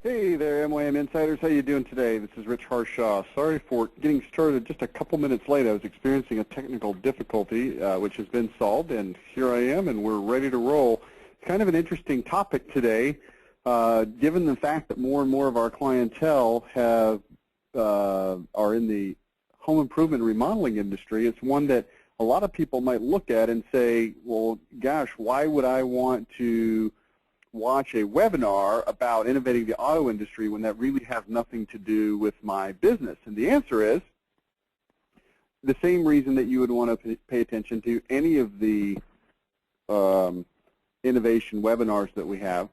Hey there, MYM Insiders. How you doing today? This is Rich Harshaw. Sorry for getting started just a couple minutes late. I was experiencing a technical difficulty, which has been solved, and here I am, and we're ready to roll. It's kind of an interesting topic today, given the fact that more and more of our clientele are in the home improvement remodeling industry. It's one that a lot of people might look at and say, well, gosh, why would I want to watch a webinar about innovating the auto industry when that really has nothing to do with my business? And the answer is the same reason that you would want to pay attention to any of the innovation webinars that we have.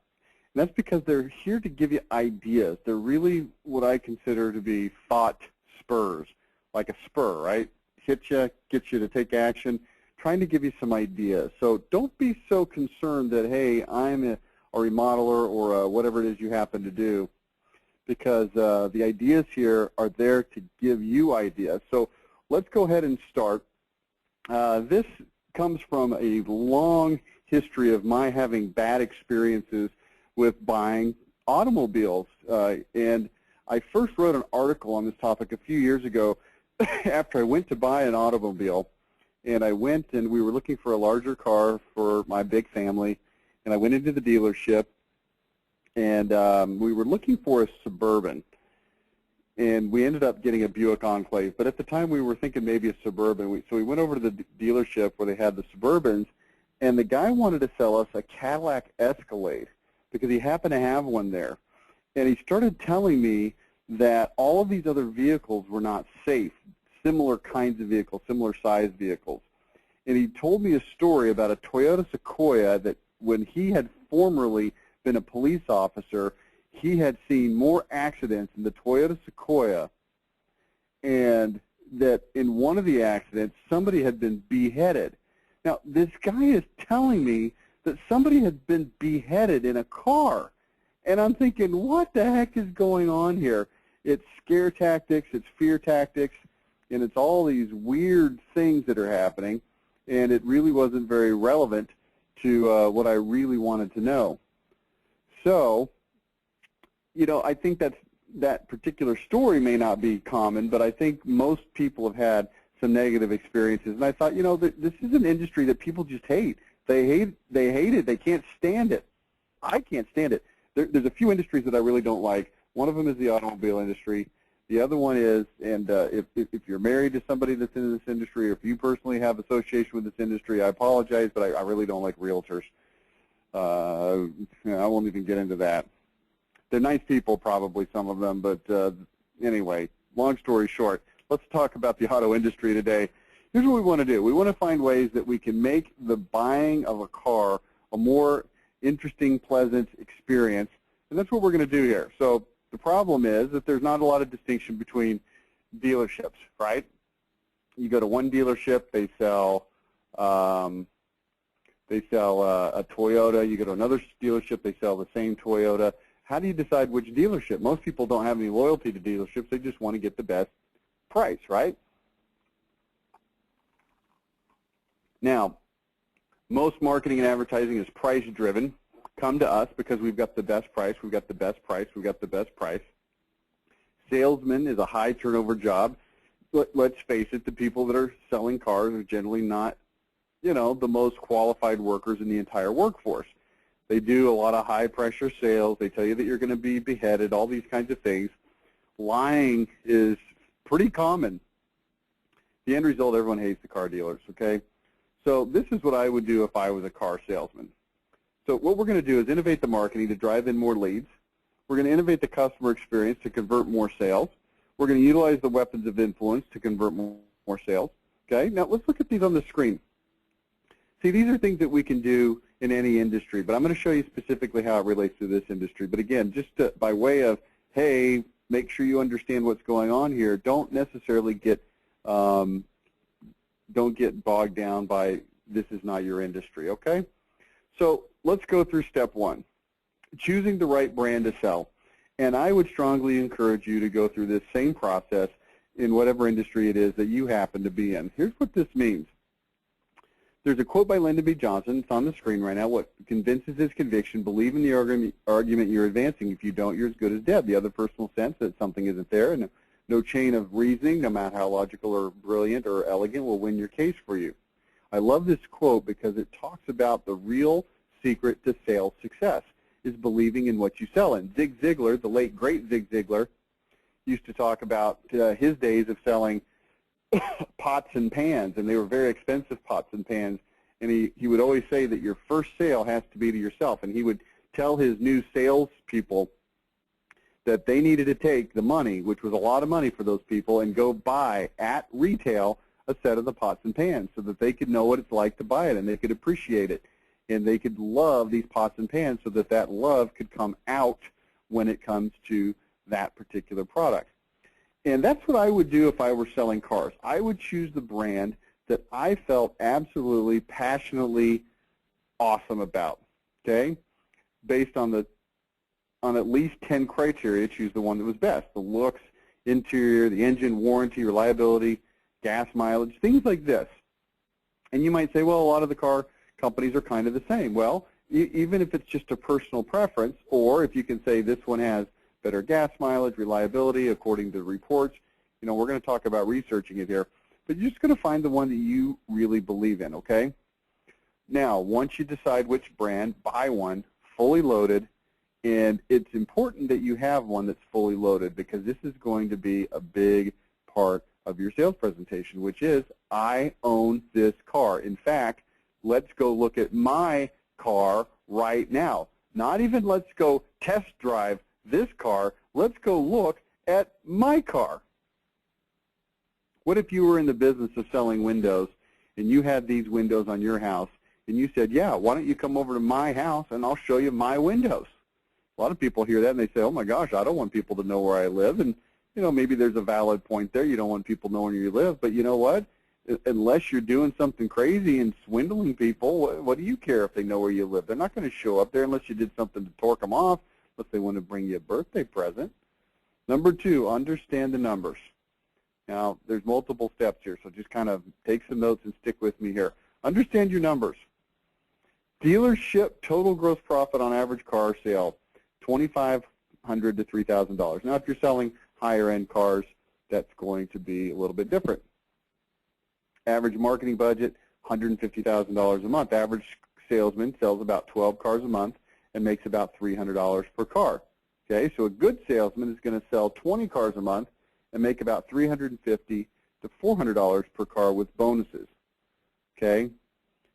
And that's because they're here to give you ideas. They're really what I consider to be thought spurs, like a spur, right? Hit you, get you to take action, trying to give you some ideas. So don't be so concerned that, hey, I'm a remodeler or whatever it is you happen to do, because the ideas here are there to give you ideas. So let's go ahead and start. This comes from a long history of my having bad experiences with buying automobiles. And I first wrote an article on this topic a few years ago after I went to buy an automobile. And I went and we were looking for a larger car for my big family. And I went into the dealership, and we were looking for a Suburban. And we ended up getting a Buick Enclave. But at the time, we were thinking maybe a Suburban. So we went over to the dealership where they had the Suburbans, and the guy wanted to sell us a Cadillac Escalade because he happened to have one there. And he started telling me that all of these other vehicles were not safe, similar kinds of vehicles, similar size vehicles. And he told me a story about a Toyota Sequoia that when he had formerly been a police officer, he had seen more accidents in the Toyota Sequoia, and that in one of the accidents, somebody had been beheaded. Now, this guy is telling me that somebody had been beheaded in a car, and I'm thinking, what the heck is going on here? It's scare tactics, it's fear tactics, and it's all these weird things that are happening, and it really wasn't very relevant to what I really wanted to know. So, you know, I think that particular story may not be common, but I think most people have had some negative experiences. And I thought, you know, this is an industry that people just hate. They hate it. They can't stand it. I can't stand it. There's a few industries that I really don't like. One of them is the automobile industry. The other one is, and if you're married to somebody that's in this industry, or if you personally have association with this industry, I apologize, but I really don't like realtors. I won't even get into that. They're nice people, probably, some of them, but anyway, long story short, let's talk about the auto industry today. Here's what we want to do. We want to find ways that we can make the buying of a car a more interesting, pleasant experience, and that's what we're going to do here. So the problem is that there's not a lot of distinction between dealerships, right? You go to one dealership, they sell a Toyota. You go to another dealership, they sell the same Toyota. How do you decide which dealership? Most people don't have any loyalty to dealerships. They just want to get the best price, right? Now, most marketing and advertising is price-driven. Come to us because we've got the best price, we've got the best price, we've got the best price. Salesman is a high turnover job. Let's face it, the people that are selling cars are generally not, you know, the most qualified workers in the entire workforce. They do a lot of high pressure sales. They tell you that you're going to be beheaded, all these kinds of things. Lying is pretty common. The end result, everyone hates the car dealers, okay? So this is what I would do if I was a car salesman. So what we're going to do is innovate the marketing to drive in more leads. We're going to innovate the customer experience to convert more sales. We're going to utilize the weapons of influence to convert more sales. Okay, now let's look at these on the screen. See, these are things that we can do in any industry, but I'm going to show you specifically how it relates to this industry. But again, just by way of, hey, make sure you understand what's going on here. Don't necessarily get don't get bogged down by this is not your industry. Okay. So let's go through step one, choosing the right brand to sell. And I would strongly encourage you to go through this same process in whatever industry it is that you happen to be in. Here's what this means. There's a quote by Lyndon B. Johnson. It's on the screen right now. What convinces is conviction. Believe in the argument you're advancing. If you don't, you're as good as dead. The other personal sense that something isn't there, and no chain of reasoning, no matter how logical or brilliant or elegant, will win your case for you. I love this quote because it talks about the real secret to sales success is believing in what you sell. And Zig Ziglar, the late great Zig Ziglar, used to talk about his days of selling pots and pans, and they were very expensive pots and pans. And he would always say that your first sale has to be to yourself. And he would tell his new salespeople that they needed to take the money, which was a lot of money for those people, and go buy at retail a set of the pots and pans so that they could know what it's like to buy it and they could appreciate it. And they could love these pots and pans so that that love could come out when it comes to that particular product. And that's what I would do if I were selling cars. I would choose the brand that I felt absolutely passionately awesome about, okay? Based on at least 10 criteria, choose the one that was best. The looks, interior, the engine, warranty, reliability, gas mileage, things like this. And you might say, well, a lot of the car companies are kind of the same. Well, even if it's just a personal preference, or if you can say this one has better gas mileage, reliability, according to the reports, you know, we're going to talk about researching it here, but you're just going to find the one that you really believe in, okay? Now, once you decide which brand, buy one, fully loaded, and it's important that you have one that's fully loaded because this is going to be a big part of your sales presentation, which is, I own this car. In fact, let's go look at my car right now. Not even let's go test drive this car, let's go look at my car. What if you were in the business of selling windows and you had these windows on your house and you said, yeah, why don't you come over to my house and I'll show you my windows? A lot of people hear that and they say, oh my gosh, I don't want people to know where I live. And you know, maybe there's a valid point there. You don't want people knowing where you live, but you know what? Unless you're doing something crazy and swindling people, what do you care if they know where you live? They're not going to show up there unless you did something to torque them off, unless they want to bring you a birthday present. Number 2, understand the numbers. Now, there's multiple steps here, so just kind of take some notes and stick with me here. Understand your numbers. Dealership total gross profit on average car sale, $2,500 to $3,000. Now, if you're selling higher-end cars, that's going to be a little bit different. Average marketing budget, $150,000 a month. Average salesman sells about 12 cars a month and makes about $300 per car. Okay, so a good salesman is going to sell 20 cars a month and make about $350 to $400 per car with bonuses. Okay,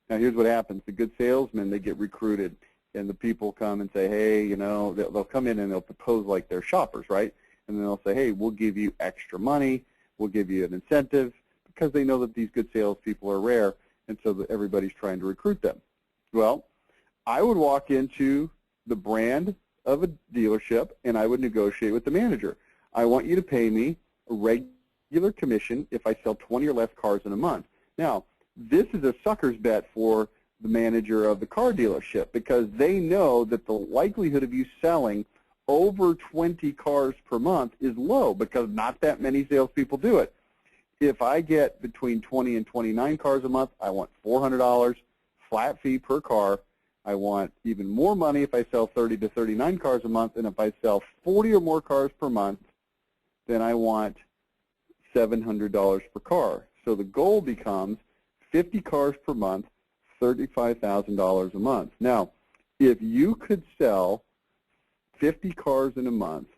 now here's what happens. The good salesmen, they get recruited, and the people come and say, hey, you know, they'll come in and they'll propose like they're shoppers, right? And then they'll say, hey, we'll give you extra money, we'll give you an incentive, because they know that these good salespeople are rare, and so that everybody's trying to recruit them. Well, I would walk into the brand of a dealership, and I would negotiate with the manager. I want you to pay me a regular commission if I sell 20 or less cars in a month. Now, this is a sucker's bet for the manager of the car dealership because they know that the likelihood of you selling over 20 cars per month is low because not that many salespeople do it. If I get between 20 and 29 cars a month, I want $400 flat fee per car. I want even more money if I sell 30 to 39 cars a month, and if I sell 40 or more cars per month, then I want $700 per car. So the goal becomes 50 cars per month, $35,000 a month. Now, if you could sell 50 cars in a month,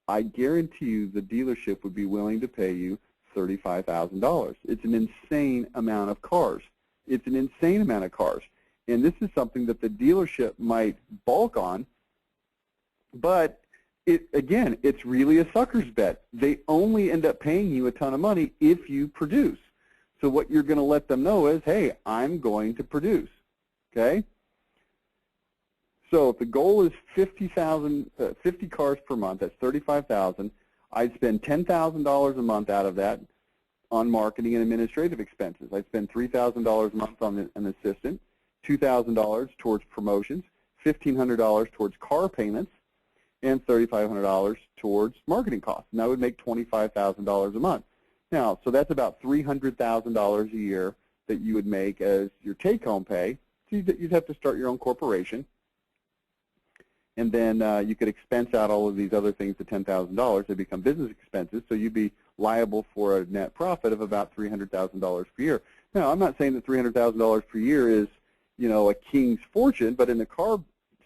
I guarantee you the dealership would be willing to pay you $35,000. It's an insane amount of cars. It's an insane amount of cars. And this is something that the dealership might bulk on, but again, it's really a sucker's bet. They only end up paying you a ton of money if you produce. So what you're going to let them know is, hey, I'm going to produce, okay? So if the goal is 50 cars per month, that's $35,000. I'd spend $10,000 a month out of that on marketing and administrative expenses. I'd spend $3,000 a month on an assistant, $2,000 towards promotions, $1,500 towards car payments, and $3,500 towards marketing costs. And that would make $25,000 a month. Now, so that's about $300,000 a year that you would make as your take-home pay. So you'd have to start your own corporation. And then you could expense out all of these other things to $10,000. They become business expenses, so you'd be liable for a net profit of about $300,000 per year. Now, I'm not saying that $300,000 per year is, you know, a king's fortune, but in the car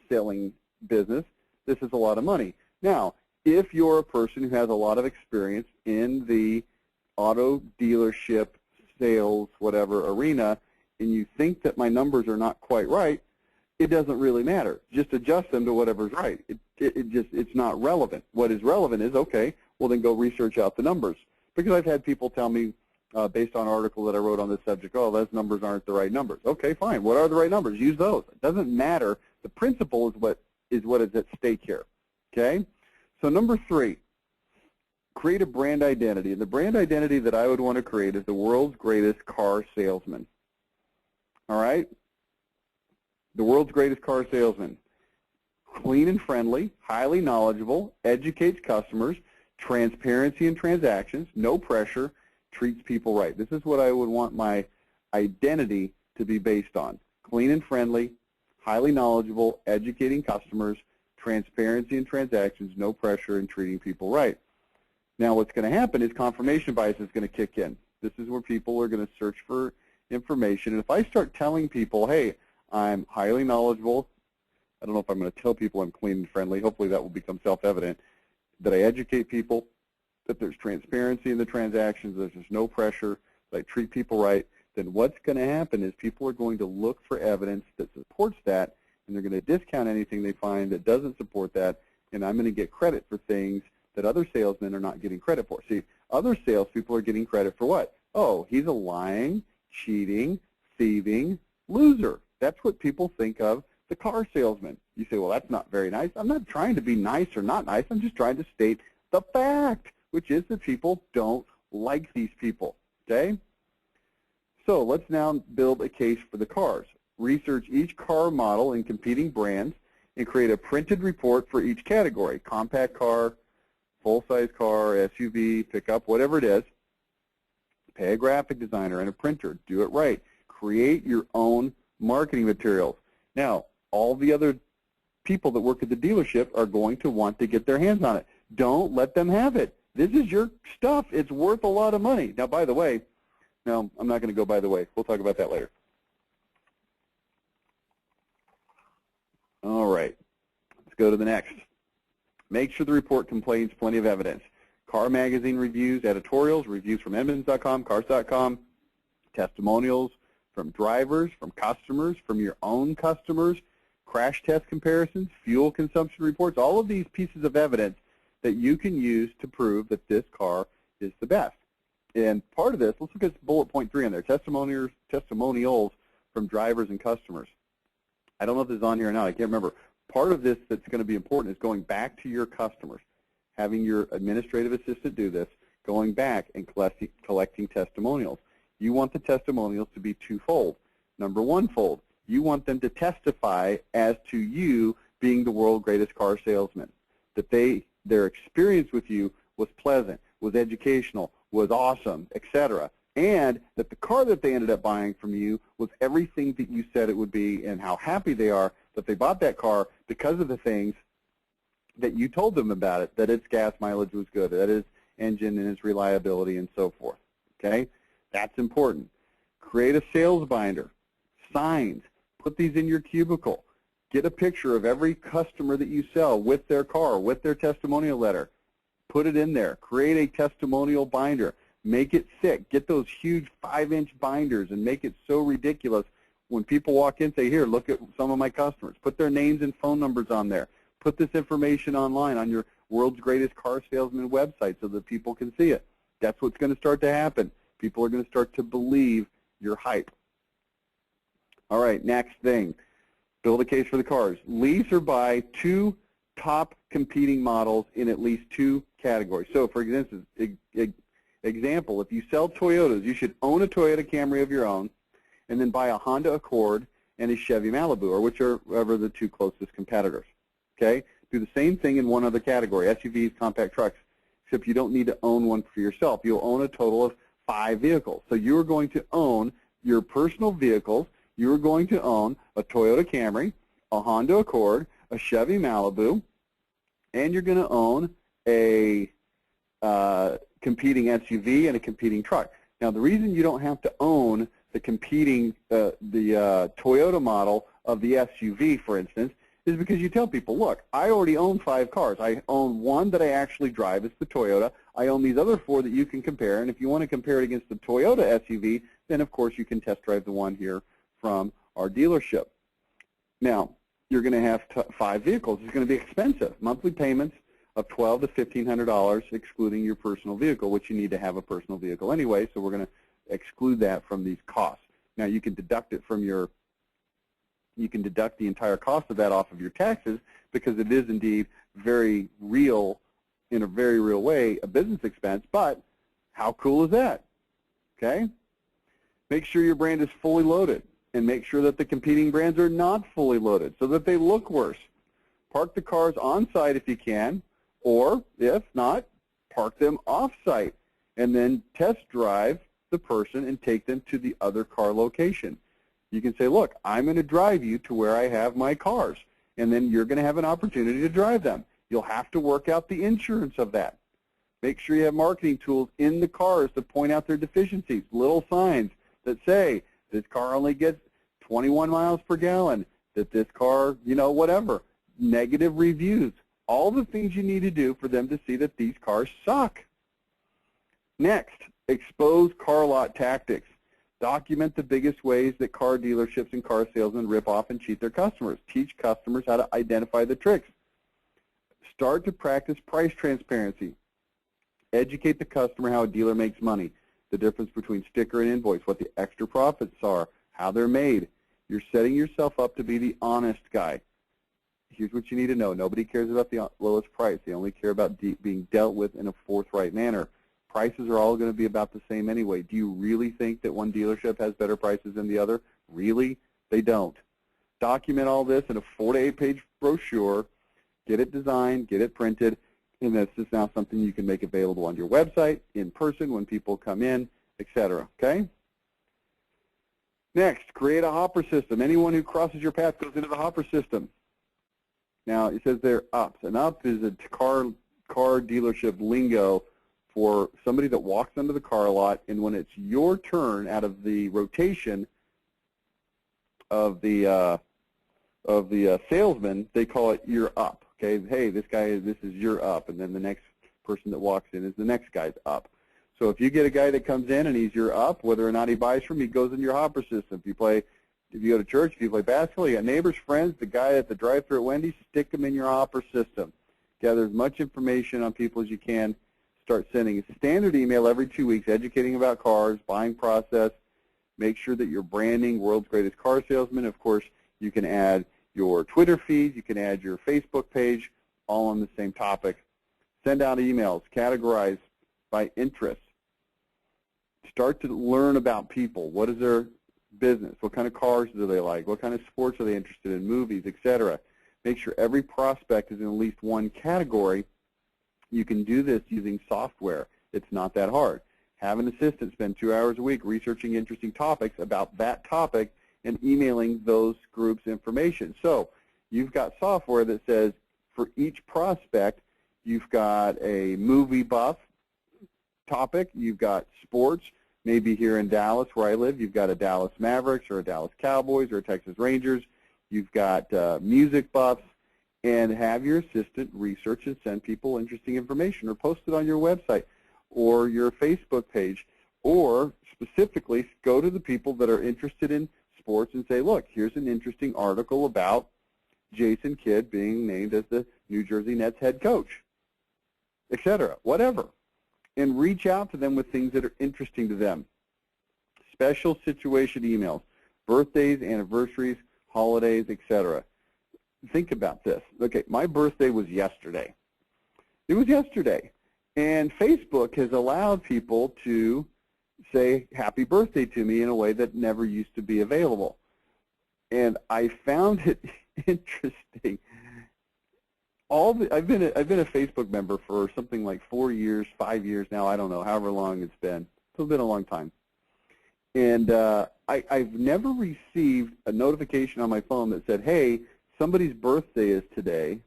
selling business, this is a lot of money. Now, if you're a person who has a lot of experience in the auto dealership, sales, whatever arena, and you think that my numbers are not quite right, it doesn't really matter. Just adjust them to whatever's right. It's not relevant. What is relevant is, okay, well then go research out the numbers. Because I've had people tell me, based on an article that I wrote on this subject, oh, those numbers aren't the right numbers. Okay, fine. What are the right numbers? Use those. It doesn't matter. The principle is what is at stake here. Okay? So number 3, create a brand identity. And the brand identity that I would want to create is the world's greatest car salesman. All right? The world's greatest car salesman. Clean and friendly, highly knowledgeable, educates customers, transparency in transactions, no pressure, treats people right. This is what I would want my identity to be based on. Clean and friendly, highly knowledgeable, educating customers, transparency in transactions, no pressure, and treating people right. Now what's going to happen is confirmation bias is going to kick in. This is where people are going to search for information. And if I start telling people, hey, I'm highly knowledgeable, I don't know if I'm going to tell people I'm clean and friendly. Hopefully that will become self-evident, that I educate people, that there's transparency in the transactions, that there's no pressure, that I treat people right, then what's going to happen is people are going to look for evidence that supports that, and they're going to discount anything they find that doesn't support that, and I'm going to get credit for things that other salesmen are not getting credit for. See, other salespeople are getting credit for what? Oh, he's a lying, cheating, thieving loser. That's what people think of the car salesman. You say, well, that's not very nice. I'm not trying to be nice or not nice. I'm just trying to state the fact, which is that people don't like these people, okay? So let's now build a case for the cars. Research each car model and competing brands and create a printed report for each category, compact car, full-size car, SUV, pickup, whatever it is. Pay a graphic designer and a printer. Do it right. Create your own marketing materials. Now, all the other people that work at the dealership are going to want to get their hands on it. Don't let them have it. This is your stuff. It's worth a lot of money. Now, by the way, no, I'm not going to go by the way. We'll talk about that later. All right. Let's go to the next. Make sure the report contains plenty of evidence. Car magazine reviews, editorials, reviews from Edmunds.com, Cars.com, testimonials from drivers, from customers, from your own customers, crash test comparisons, fuel consumption reports, all of these pieces of evidence that you can use to prove that this car is the best. And part of this, let's look at bullet point 3 on there, testimonials from drivers and customers. I don't know if this is on here or not. I can't remember. Part of this that's going to be important is going back to your customers, having your administrative assistant do this, going back and collecting testimonials. You want the testimonials to be twofold. Number one-fold, you want them to testify as to you being the world's greatest car salesman, that their experience with you was pleasant, was educational, was awesome, etc., and that the car that they ended up buying from you was everything that you said it would be, and how happy they are that they bought that car because of the things that you told them about it, that its gas mileage was good, that its engine and its reliability and so forth. Okay? That's important. Create a sales binder, signs, put these in your cubicle. Get a picture of every customer that you sell with their car, with their testimonial letter. Put it in there. Create a testimonial binder. Make it thick. Get those huge 5-inch binders and make it so ridiculous. When people walk in, say, here, look at some of my customers. Put their names and phone numbers on there. Put this information online on your world's greatest car salesman website so that people can see it. That's what's going to start to happen. People are going to start to believe your hype. All right, next thing. Build a case for the cars. Lease or buy 2 top competing models in at least 2 categories. So, for example, if you sell Toyotas, you should own a Toyota Camry of your own and then buy a Honda Accord and a Chevy Malibu, or whichever the 2 closest competitors. Okay? Do the same thing in one other category, SUVs, compact trucks, except you don't need to own one for yourself. You'll own a total of 5 vehicles. So you're going to own your personal vehicles. You're going to own a Toyota Camry, a Honda Accord, a Chevy Malibu, and you're going to own a competing SUV and a competing truck. Now, the reason you don't have to own the competing, the Toyota model of the SUV, for instance, is because you tell people, look, I already own 5 cars. I own one that I actually drive. It's the Toyota. I own these other 4 that you can compare. And if you want to compare it against the Toyota SUV, then, of course, you can test drive the one here from our dealership. Now, you're going to have 5 vehicles. It's going to be expensive. Monthly payments of $1,200 to $1,500, excluding your personal vehicle, which you need to have a personal vehicle anyway, so we're going to exclude that from these costs. Now, you can deduct it from your, you can deduct the entire cost of that off of your taxes, because it is indeed very real, in a very real way, a business expense. But how cool is that? Okay? Make sure your brand is fully loaded, and make sure that the competing brands are not fully loaded so that they look worse. Park the cars on site if you can, or if not, park them off site and then test drive the person and take them to the other car location. You can say, look, I'm going to drive you to where I have my cars, and then you're going to have an opportunity to drive them. You'll have to work out the insurance of that. Make sure you have marketing tools in the cars to point out their deficiencies, little signs that say, this car only gets 21 miles per gallon, that this car, you know, whatever, negative reviews, all the things you need to do for them to see that these cars suck. Next, expose car lot tactics. Document the biggest ways that car dealerships and car salesmen rip off and cheat their customers. Teach customers how to identify the tricks. Start to practice price transparency. Educate the customer how a dealer makes money, the difference between sticker and invoice, what the extra profits are, how they're made. You're setting yourself up to be the honest guy. Here's what you need to know. Nobody cares about the lowest price. They only care about being dealt with in a forthright manner. Prices are all going to be about the same anyway. Do you really think that one dealership has better prices than the other? Really? They don't. Document all this in a 4 to 8 page brochure. Get it designed, get it printed, and this is now something you can make available on your website, in person, when people come in, etc. Okay? Next, create a hopper system. Anyone who crosses your path goes into the hopper system. Now, it says there ups. An up is a car dealership lingo for somebody that walks under the car lot, and when it's your turn out of the rotation of the salesman, they call it you're up. Okay, hey, this is your up, and then the next person that walks in is the next guy's up. So if you get a guy that comes in and he's your up, whether or not he buys from you, he goes in your hopper system. If you go to church, if you play basketball, you got neighbors, friends, the guy at the drive-thru at Wendy's, stick them in your hopper system. Gather as much information on people as you can. Start sending a standard email every 2 weeks, educating about cars, buying process. Make sure that you're branding World's Greatest Car Salesman. Of course, you can add your Twitter feed. You can add your Facebook page, all on the same topic. Send out emails. Categorize by interest. Start to learn about people. What is their business? What kind of cars do they like? What kind of sports are they interested in? Movies, etc. Make sure every prospect is in at least one category. You can do this using software. It's not that hard. Have an assistant spend 2 hours a week researching interesting topics about that topic and emailing those groups information. So you've got software that says for each prospect, you've got a movie buff topic, you've got sports. Maybe here in Dallas, where I live, you've got a Dallas Mavericks or a Dallas Cowboys or a Texas Rangers. You've got music buffs, and have your assistant research and send people interesting information, or post it on your website or your Facebook page, or specifically go to the people that are interested in sports and say, look, here's an interesting article about Jason Kidd being named as the New Jersey Nets head coach, etc., whatever. And reach out to them with things that are interesting to them. Special situation emails, birthdays, anniversaries, holidays, etc. Think about this. Okay, my birthday was yesterday. It was yesterday. And Facebook has allowed people to say happy birthday to me in a way that never used to be available. And I found it interesting. I've been a Facebook member for something like 4 years, 5 years now. I don't know, however long it's been. It's been a long time. And I've never received a notification on my phone that said, hey, somebody's birthday is today,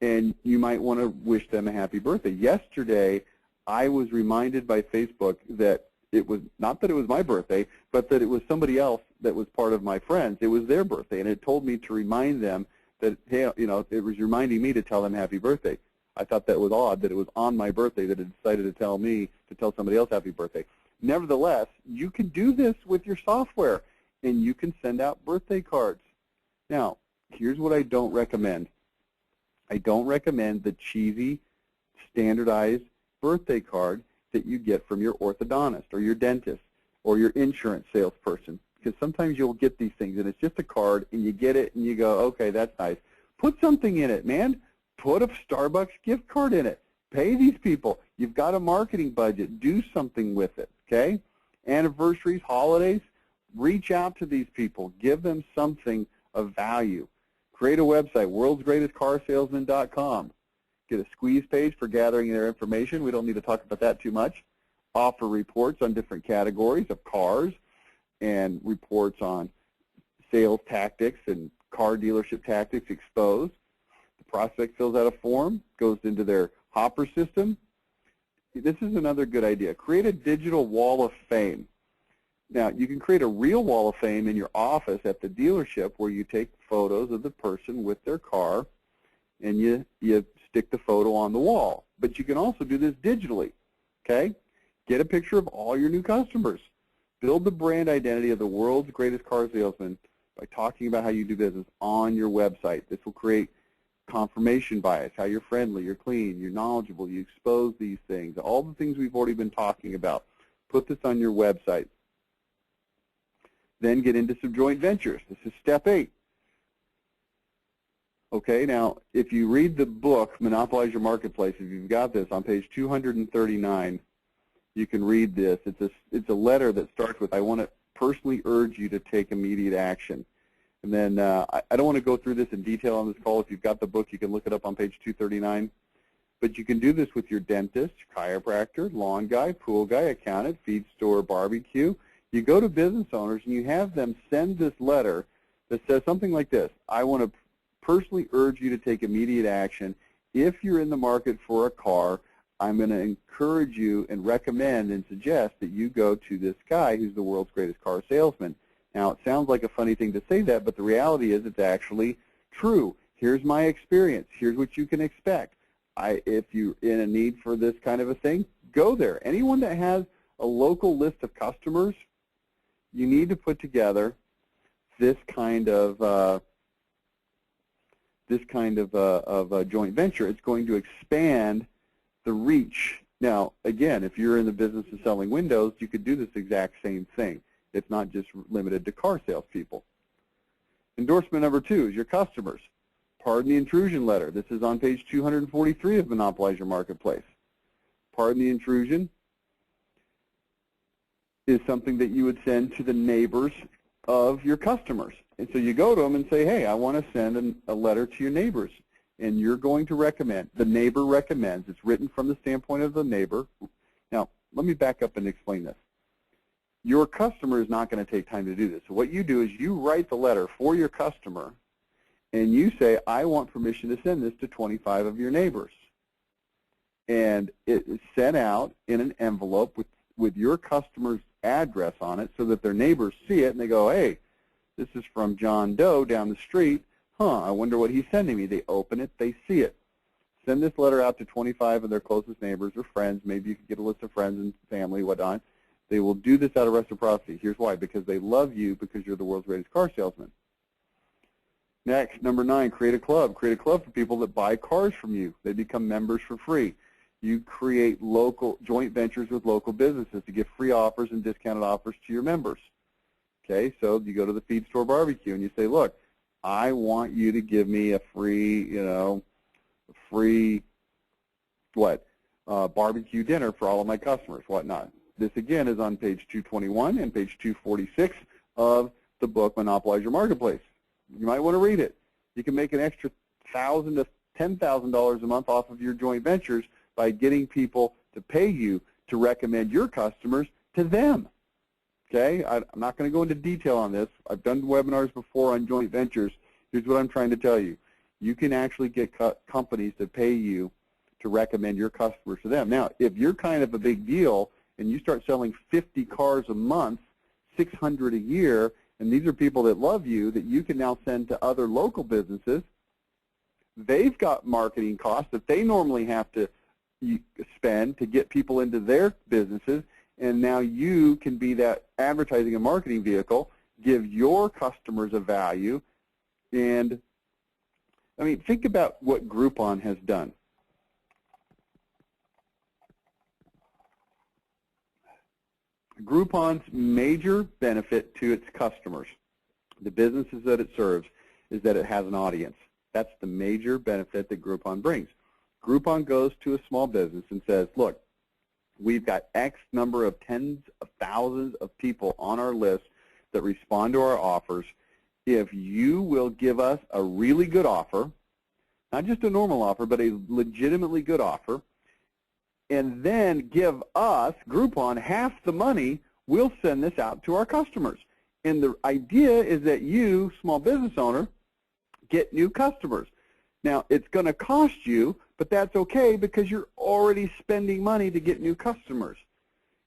and you might want to wish them a happy birthday. Yesterday, I was reminded by Facebook that it was not that it was my birthday, but that it was somebody else that was part of my friends. It was their birthday, and it told me to remind them that, hey, you know, it was reminding me to tell them happy birthday. I thought that was odd that it was on my birthday that it decided to tell me to tell somebody else happy birthday. Nevertheless, you can do this with your software, and you can send out birthday cards. Now, here's what I don't recommend. I don't recommend the cheesy, standardized birthday card that you get from your orthodontist or your dentist or your insurance salesperson, because sometimes you'll get these things, and it's just a card, and you get it, and you go, okay, that's nice. Put something in it, man. Put a Starbucks gift card in it. Pay these people. You've got a marketing budget. Do something with it, okay? Anniversaries, holidays, reach out to these people. Give them something of value. Create a website, worldsgreatestcarsalesman.com. Get a squeeze page for gathering their information. We don't need to talk about that too much. Offer reports on different categories of cars and reports on sales tactics and car dealership tactics exposed. The prospect fills out a form, goes into their hopper system. This is another good idea. Create a digital wall of fame. Now, you can create a real wall of fame in your office at the dealership where you take photos of the person with their car and you stick the photo on the wall. But you can also do this digitally, okay? Get a picture of all your new customers. Build the brand identity of the world's greatest car salesman by talking about how you do business on your website. This will create confirmation bias, how you're friendly, you're clean, you're knowledgeable, you expose these things, all the things we've already been talking about. Put this on your website. Then get into some joint ventures. This is step 8. Okay, now if you read the book, Monopolize Your Marketplace, if you've got this on page 239, you can read this. It's a letter that starts with, I want to personally urge you to take immediate action. And then I don't want to go through this in detail on this call. If you've got the book, you can look it up on page 239. But you can do this with your dentist, chiropractor, lawn guy, pool guy, accountant, feed store, barbecue. You go to business owners and you have them send this letter that says something like this. I want to personally urge you to take immediate action. If you're in the market for a car, I'm going to encourage you and recommend and suggest that you go to this guy who's the world's greatest car salesman. Now, it sounds like a funny thing to say that, but the reality is it's actually true. Here's my experience. Here's what you can expect. If you're in a need for this kind of a thing, go there. Anyone that has a local list of customers, you need to put together this kind of a joint venture. It's going to expand the reach. Now, again, if you're in the business of selling windows, you could do this exact same thing. It's not just limited to car salespeople. Endorsement number 2 is your customers. Pardon the intrusion letter. This is on page 243 of Monopolize Your Marketplace. Pardon the intrusion is something that you would send to the neighbors of your customers. And so you go to them and say, hey, I want to send a letter to your neighbors. And you're going to recommend, the neighbor recommends. It's written from the standpoint of the neighbor. Now, let me back up and explain this. Your customer is not going to take time to do this. So what you do is you write the letter for your customer, and you say, I want permission to send this to 25 of your neighbors. And it is sent out in an envelope with your customer's address on it so that their neighbors see it, and they go, hey, this is from John Doe down the street. I wonder what he's sending me. They open it, they see it. Send this letter out to 25 of their closest neighbors or friends. Maybe you can get a list of friends and family, whatnot. They will do this out of reciprocity. Here's why. Because they love you because you're the world's greatest car salesman. Next, number 9, create a club. Create a club for people that buy cars from you. They become members for free. You create local joint ventures with local businesses to give free offers and discounted offers to your members. Okay, so you go to the feed store barbecue and you say, look, I want you to give me a free, barbecue dinner for all of my customers, whatnot. This, again, is on page 221 and page 246 of the book, Monopolize Your Marketplace. You might want to read it. You can make an extra $1,000 to $10,000 a month off of your joint ventures by getting people to pay you to recommend your customers to them. Okay, I'm not going to go into detail on this. I've done webinars before on joint ventures. Here's what I'm trying to tell you. You can actually get companies to pay you to recommend your customers to them. Now, if you're kind of a big deal and you start selling 50 cars a month, 600 a year, and these are people that love you that you can now send to other local businesses, they've got marketing costs that they normally have to spend to get people into their businesses, and now you can be that advertising and marketing vehicle, give your customers a value. And I mean, think about what Groupon has done. Groupon's major benefit to its customers, the businesses that it serves, is that it has an audience. That's the major benefit that Groupon brings. Groupon goes to a small business and says, look, we've got X number of tens of thousands of people on our list that respond to our offers. If you will give us a really good offer, not just a normal offer, but a legitimately good offer, and then give us, Groupon, half the money, we'll send this out to our customers. And the idea is that you, small business owner, get new customers. Now, it's going to cost you, but that's okay because you're already spending money to get new customers.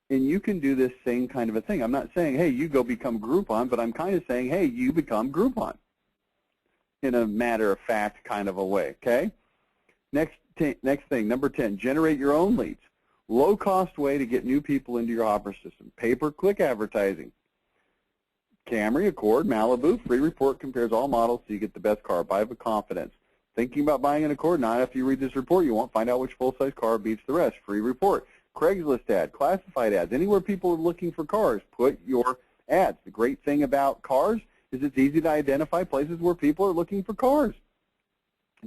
And you can do this same kind of a thing. I'm not saying, hey, you go become Groupon, but I'm kind of saying, hey, you become Groupon in a matter-of-fact kind of a way, okay? Next thing, number 10, generate your own leads. Low-cost way to get new people into your offer system. Pay-per-click advertising. Camry, Accord, Malibu, free report compares all models so you get the best car. Buy with confidence. Thinking about buying an Accord? Not after you read this report. You won't find out which full-size car beats the rest. Free report. Craigslist ad, classified ads. Anywhere people are looking for cars, put your ads. The great thing about cars is it's easy to identify places where people are looking for cars.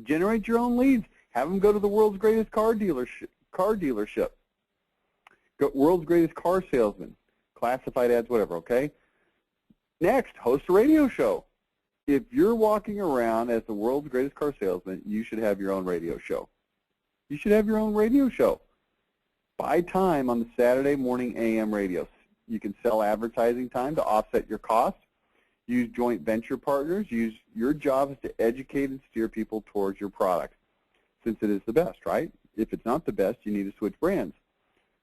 Generate your own leads. Have them go to the world's greatest car dealership. World's greatest car salesman. Classified ads, whatever, okay? Next, host a radio show. If you're walking around as the world's greatest car salesman, you should have your own radio show. You should have your own radio show. Buy time on the Saturday morning AM radios. You can sell advertising time to offset your costs. Use joint venture partners. Your job is to educate and steer people towards your product, since it is the best, right? If it's not the best, you need to switch brands.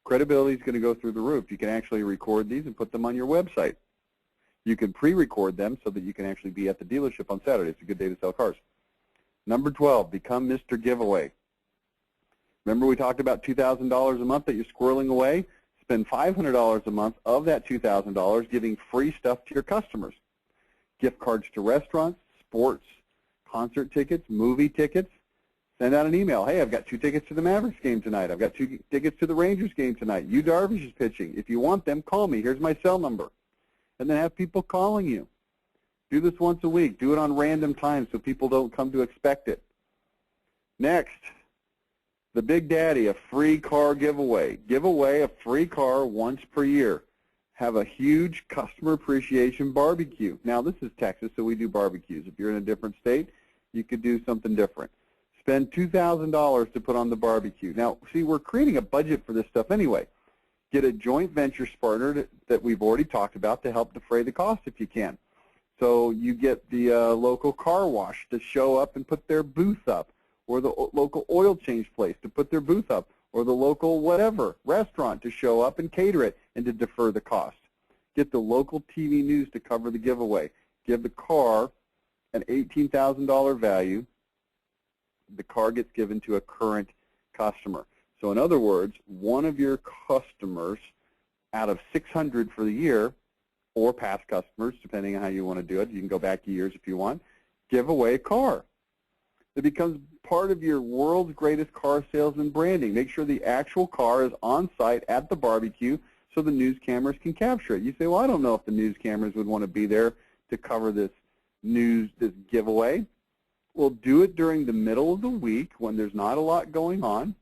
Credibility is going to go through the roof. You can actually record these and put them on your website. You can pre-record them so that you can actually be at the dealership on Saturday. It's a good day to sell cars. Number 12, become Mr. Giveaway. Remember we talked about $2,000 a month that you're squirreling away? Spend $500 a month of that $2,000 giving free stuff to your customers. Gift cards to restaurants, sports, concert tickets, movie tickets. Send out an email. Hey, I've got 2 tickets to the Mavericks game tonight. I've got 2 tickets to the Rangers game tonight. Yu Darvish is pitching. If you want them, call me. Here's my cell number. And then have people calling you. Do this once a week. Do it on random times so people don't come to expect it. Next, the Big Daddy, a free car giveaway. Give away a free car once per year. Have a huge customer appreciation barbecue. Now, this is Texas, so we do barbecues. If you're in a different state, you could do something different. Spend $2,000 to put on the barbecue. Now, see, we're creating a budget for this stuff anyway. Get a joint venture partner that we've already talked about to help defray the cost if you can. So you get the local car wash to show up and put their booth up, or the local oil change place to put their booth up, or the local whatever restaurant to show up and cater it and to defer the cost. Get the local TV news to cover the giveaway. Give the car an $18,000 value. The car gets given to a current customer. So in other words, one of your customers out of 600 for the year, or past customers, depending on how you want to do it, you can go back years if you want, give away a car. It becomes part of your world's greatest car salesman branding. Make sure the actual car is on site at the barbecue so the news cameras can capture it. You say, well, I don't know if the news cameras would want to be there to cover this giveaway. Well, do it during the middle of the week when there's not a lot going on,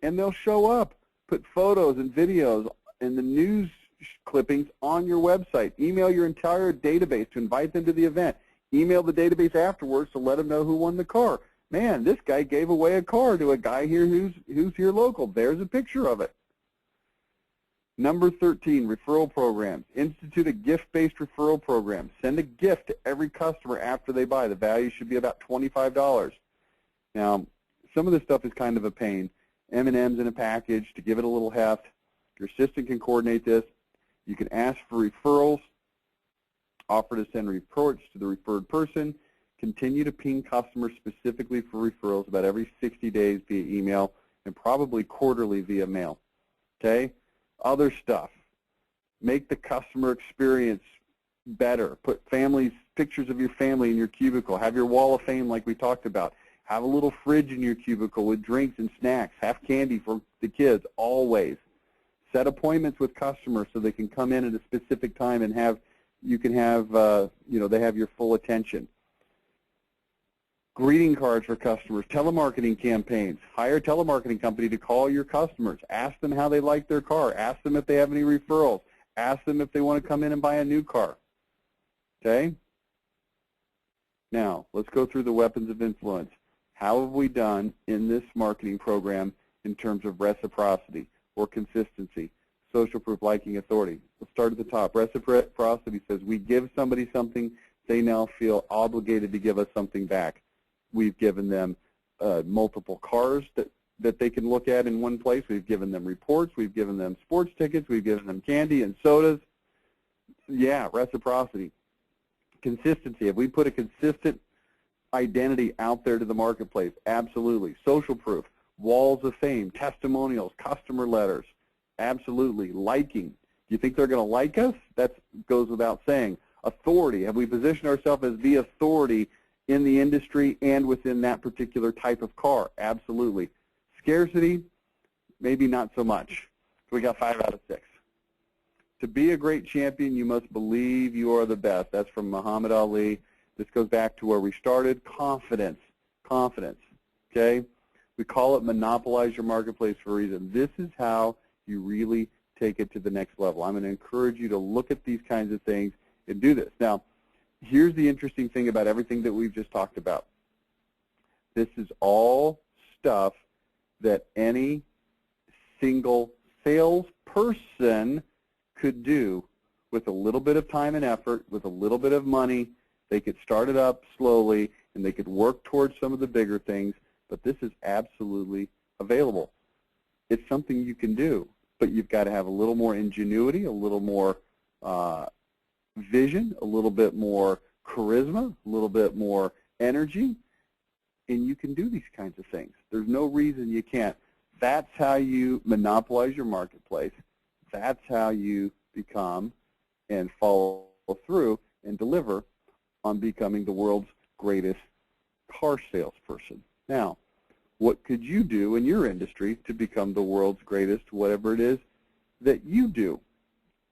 and they'll show up. Put photos and videos and the news clippings on your website. Email your entire database to invite them to the event. Email the database afterwards to let them know who won the car. Man, this guy gave away a car to a guy here who's here local. There's a picture of it. Number 13, referral programs. Institute a gift-based referral program. Send a gift to every customer after they buy. The value should be about $25. Now, some of this stuff is kind of a pain. M&Ms in a package to give it a little heft. Your assistant can coordinate this. You can ask for referrals, offer to send reports to the referred person, continue to ping customers specifically for referrals about every 60 days via email, and probably quarterly via mail. Okay? Other stuff. Make the customer experience better. Put pictures of your family in your cubicle. Have your wall of fame like we talked about. Have a little fridge in your cubicle with drinks and snacks. Have candy for the kids, always. Set appointments with customers so they can come in at a specific time and they have your full attention. Greeting cards for customers, telemarketing campaigns. Hire a telemarketing company to call your customers. Ask them how they like their car. Ask them if they have any referrals. Ask them if they want to come in and buy a new car. Okay? Now, let's go through the weapons of influence. How have we done in this marketing program in terms of reciprocity or consistency, social proof, liking, authority? Let's start at the top. Reciprocity says we give somebody something, they now feel obligated to give us something back. We've given them multiple cars that they can look at in one place. We've given them reports. We've given them sports tickets. We've given them candy and sodas. Yeah, reciprocity. Consistency. Have we put a consistent identity out there to the marketplace? Absolutely. Social proof. Walls of fame. Testimonials. Customer letters. Absolutely. Liking. Do you think they're going to like us? That goes without saying. Authority. Have we positioned ourselves as the authority in the industry and within that particular type of car? Absolutely. Scarcity, maybe not so much. So we got 5 out of 6. To be a great champion, you must believe you are the best. That's from Muhammad Ali. This goes back to where we started. Confidence. Confidence. Okay? We call it monopolize your marketplace for a reason. This is how you really take it to the next level. I'm going to encourage you to look at these kinds of things and do this. Now, here's the interesting thing about everything that we've just talked about. This is all stuff that any single salesperson could do with a little bit of time and effort, with a little bit of money. They could start it up slowly, and they could work towards some of the bigger things, but this is absolutely available. It's something you can do, but you've got to have a little more ingenuity, a little more vision, a little bit more charisma, a little bit more energy, and you can do these kinds of things. There's no reason you can't. That's how you monopolize your marketplace. That's how you become and follow through and deliver on becoming the world's greatest car salesperson. Now, what could you do in your industry to become the world's greatest, whatever it is that you do?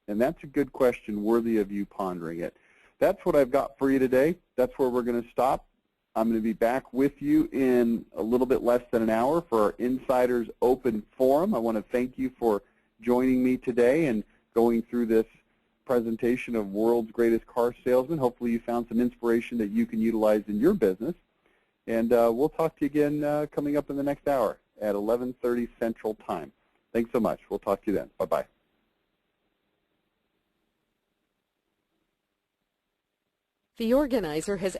And that's a good question worthy of you pondering it. That's what I've got for you today. That's where we're going to stop. I'm going to be back with you in a little bit less than an hour for our Insiders Open Forum. I want to thank you for joining me today and going through this presentation of World's Greatest Car Salesman. Hopefully you found some inspiration that you can utilize in your business. And we'll talk to you again coming up in the next hour at 11:30 Central Time. Thanks so much. We'll talk to you then. Bye-bye. The organizer has